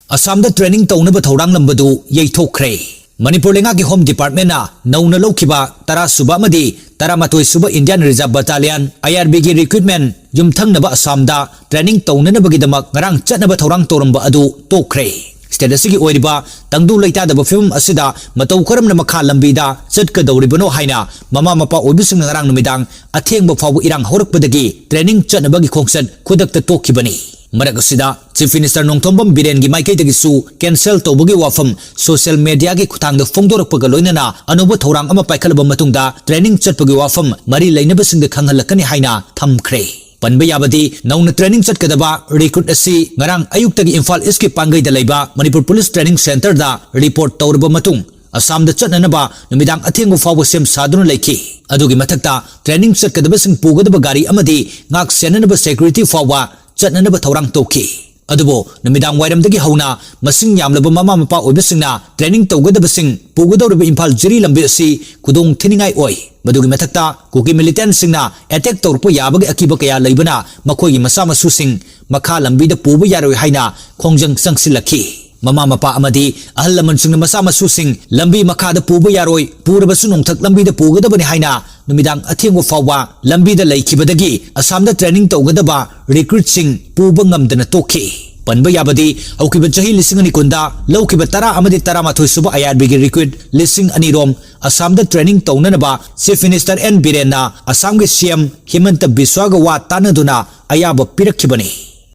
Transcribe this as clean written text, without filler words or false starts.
Assam da training taunaba thouranglambadu yeithokkhre. Manipur lenga ki Home Department na nauna lokhiba tara suba amadi taramatoi suba Indian Reserve Battalion IRB ki recruitment yumthangnaba Assam da training taunanabagi damak ngarang chatnaba thorang toramba adu tokhre. State asigi oiriba tangdu leitadaba film asida matau karamna makha lambida chatkadawribano haina mama mapa oibising ngarang numidang athengba fawu irang horakpadagi training chatnabagi khongsat khudakta tokhibani. Maragasida Chief Minister Nongthombam Biren gi Maikai Dagisu cancel tobagi wafam social media gi khutang da phongdorakpaga loinana anuba thorang ama paikhalaba matungda training chatpagi wafam mari leinabasing da khanghalakani haina thamkhre. Panba yabadi nauna training chatkadaba recruit asi ngarang ayuktagi Imphal East ki Pangai da leiba Manipur Police Training Center da report tawraba matung Assam da chatnanaba numidang athengbu fawu sem saduna leiki. Adugi mathakta training chatkadaba sing pugadaba gari amadi ngak senanaba security fawa chatnanaba thorang toki. Adubo numidang wairamdagi hauna masing yamlaba mama mapa oibasingna training tawgadaba sing pugadawraba Imphal jiri lambi asi kudong thiningai oi. Madugi mathakta kuki militant singna attack tawrpa yabagi akiba kaya leibana makhoi masa masu sing makha lambi da puba yaroi haina khongjang sangsilaki. Mama mapa amadi ahal laman singna masa masu sing lambi makha da puba yaroi purabasu nongthak lambi da pugadabani haina numidang athengwa fawa lambi da leikibadagi Assam da training tawgadaba recruit sing puba ngamdana toki. Panba yabadi aukiba chahi lising ani kunda laukiba tara amadi tara mathoi suba IRB gi recruit lising ani rom Assam da training taunanaba Chief Minister N Biren na Assam gi CM Himanta Biswa ga wa tanaduna ayaba pirakhibani.